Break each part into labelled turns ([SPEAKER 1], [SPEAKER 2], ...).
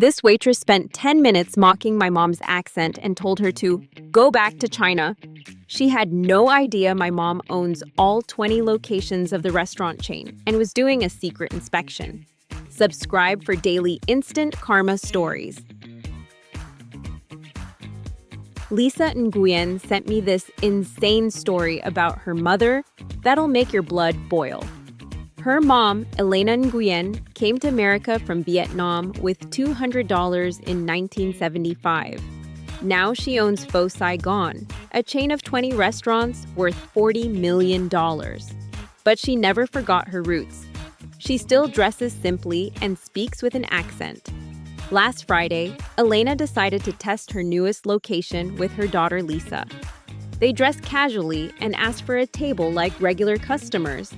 [SPEAKER 1] This waitress spent 10 minutes mocking my mom's accent and told her to go back to China. She had no idea my mom owns all 20 locations of the restaurant chain and was doing a secret inspection. Subscribe for daily instant karma stories. Lisa Nguyen sent me this insane story about her mother that'll make your blood boil. Her mom, Elena Nguyen, came to America from Vietnam with $200 in 1975. Now she owns Pho Saigon, a chain of 20 restaurants worth $40 million. But she never forgot her roots. She still dresses simply and speaks with an accent. Last Friday, Elena decided to test her newest location with her daughter Lisa. They dressed casually and asked for a table like regular customers.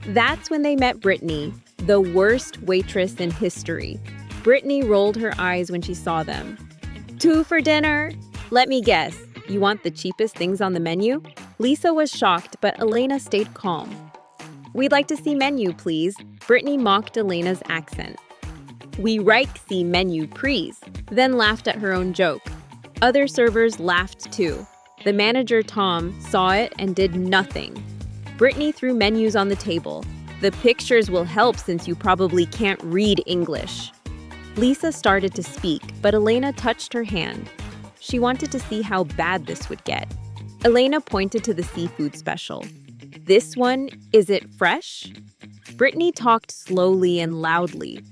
[SPEAKER 1] That's when they met Brittany, the worst waitress in history. Brittany rolled her eyes when she saw them. 2 for dinner? Let me guess, you want the cheapest things on the menu? Lisa was shocked, but Elena stayed calm. We'd like to see menu, please. Brittany mocked Elena's accent. We like see menu, please, then laughed at her own joke. Other servers laughed too. The manager, Tom, saw it and did nothing. Brittany threw menus on the table. The pictures will help since you probably can't read English. Lisa started to speak, but Elena touched her hand. She wanted to see how bad this would get. Elena pointed to the seafood special. This one, is it fresh? Brittany talked slowly and loudly.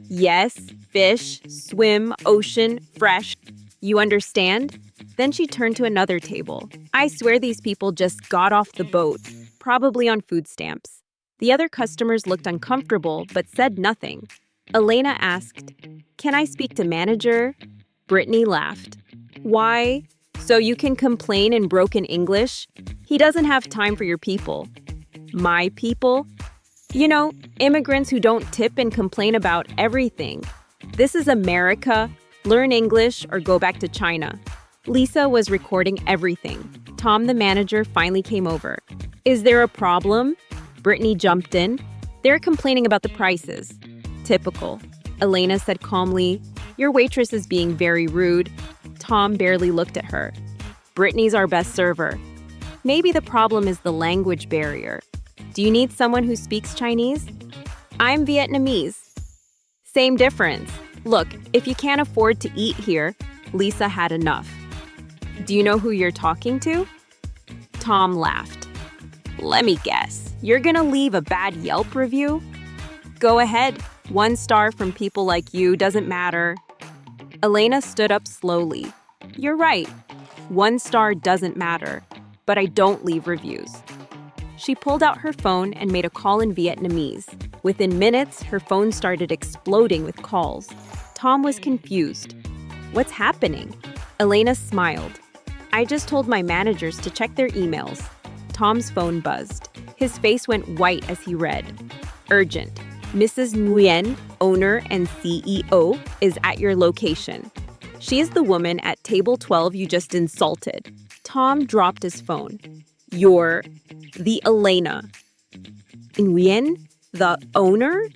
[SPEAKER 1] Yes, fish, swim, ocean, fresh. You understand? Then she turned to another table. I swear these people just got off the boat, probably on food stamps. The other customers looked uncomfortable but said nothing. Elena asked, "Can I speak to manager?" Brittany laughed. Why? So you can complain in broken English? He doesn't have time for your people. My people? You know, immigrants who don't tip and complain about everything. This is America. Learn English or go back to China. Lisa was recording everything. Tom, the manager, finally came over. Is there a problem? Brittany jumped in. They're complaining about the prices. Typical. Elena said calmly, your waitress is being very rude. Tom barely looked at her. Brittany's our best server. Maybe the problem is the language barrier. Do you need someone who speaks Chinese? I'm Vietnamese. Same difference. Look, if you can't afford to eat here, Lisa had enough. Do you know who you're talking to? Tom laughed. Let me guess, you're gonna leave a bad Yelp review? Go ahead, 1 star from people like you doesn't matter. Elena stood up slowly. You're right, 1 star doesn't matter, but I don't leave reviews. She pulled out her phone and made a call in Vietnamese. Within minutes, her phone started exploding with calls. Tom was confused. What's happening? Elena smiled. I just told my managers to check their emails. Tom's phone buzzed. His face went white as he read. Urgent. Mrs. Nguyen, owner and CEO, is at your location. She is the woman at table 12 you just insulted. Tom dropped his phone. You're the Elena. Nguyen? The owner?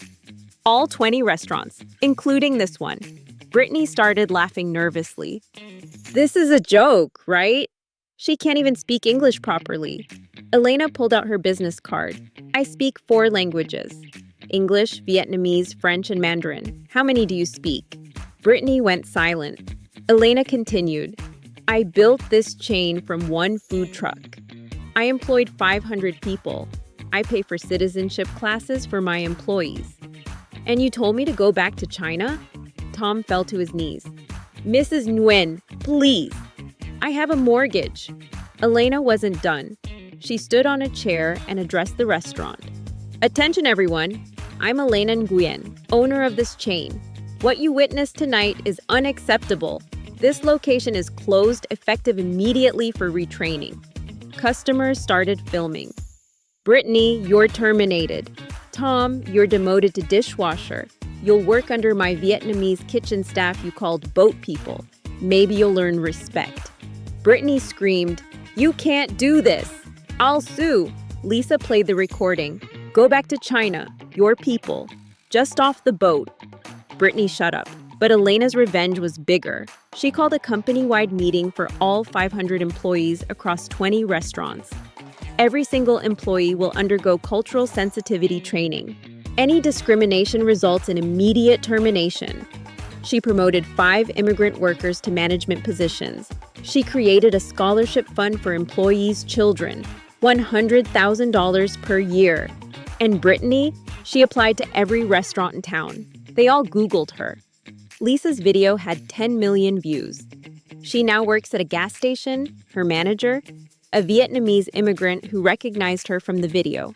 [SPEAKER 1] All 20 restaurants, including this one. Brittany started laughing nervously. This is a joke, right? She can't even speak English properly. Elena pulled out her business card. I speak 4 languages. English, Vietnamese, French, and Mandarin. How many do you speak? Brittany went silent. Elena continued. I built this chain from 1 food truck. I employed 500 people. I pay for citizenship classes for my employees. And you told me to go back to China? Tom fell to his knees. Mrs. Nguyen, please. I have a mortgage. Elena wasn't done. She stood on a chair and addressed the restaurant. Attention, everyone. I'm Elena Nguyen, owner of this chain. What you witnessed tonight is unacceptable. This location is closed effective immediately for retraining. Customers started filming. Brittany, you're terminated. Tom, you're demoted to dishwasher. You'll work under my Vietnamese kitchen staff you called boat people. Maybe you'll learn respect. Brittany screamed, you can't do this. I'll sue. Lisa played the recording. Go back to China. Your people. Just off the boat. Brittany shut up. But Elena's revenge was bigger. She called a company-wide meeting for all 500 employees across 20 restaurants. Every single employee will undergo cultural sensitivity training. Any discrimination results in immediate termination. She promoted 5 immigrant workers to management positions. She created a scholarship fund for employees' children, $100,000 per year. And Brittany, she applied to every restaurant in town. They all Googled her. Lisa's video had 10 million views. She now works at a gas station, her manager, a Vietnamese immigrant who recognized her from the video.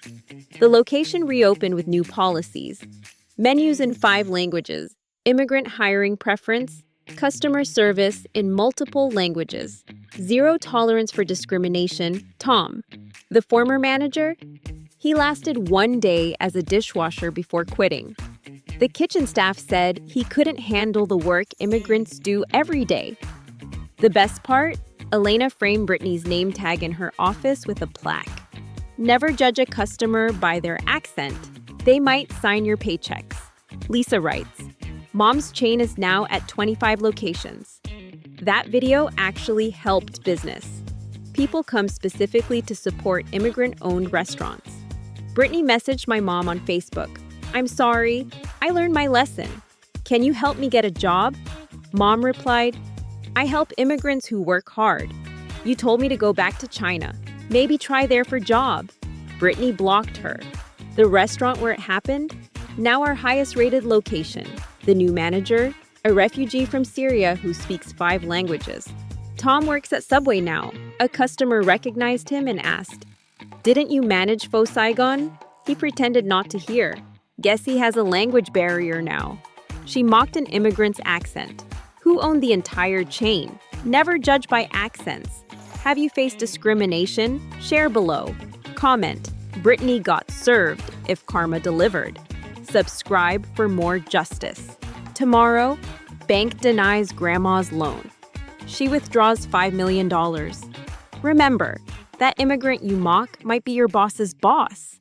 [SPEAKER 1] The location reopened with new policies. Menus in 5 languages, immigrant hiring preference, customer service in multiple languages, zero tolerance for discrimination. Tom, the former manager, he lasted 1 day as a dishwasher before quitting. The kitchen staff said he couldn't handle the work immigrants do every day. The best part? Elena framed Brittany's name tag in her office with a plaque. Never judge a customer by their accent. They might sign your paychecks. Lisa writes, Mom's chain is now at 25 locations. That video actually helped business. People come specifically to support immigrant-owned restaurants. Brittany messaged my mom on Facebook. I'm sorry, I learned my lesson. Can you help me get a job? Mom replied, I help immigrants who work hard. You told me to go back to China. Maybe try there for job. Brittany blocked her. The restaurant where it happened? Now our highest rated location. The new manager? A refugee from Syria who speaks 5 languages. Tom works at Subway now. A customer recognized him and asked, Didn't you manage Faux Saigon? He pretended not to hear. Guess he has a language barrier now. She mocked an immigrant's accent. Who owned the entire chain? Never judge by accents. Have you faced discrimination? Share below. Comment, Brittany got served if karma delivered. Subscribe for more justice. Tomorrow, bank denies grandma's loan. She withdraws $5 million. Remember, that immigrant you mock might be your boss's boss.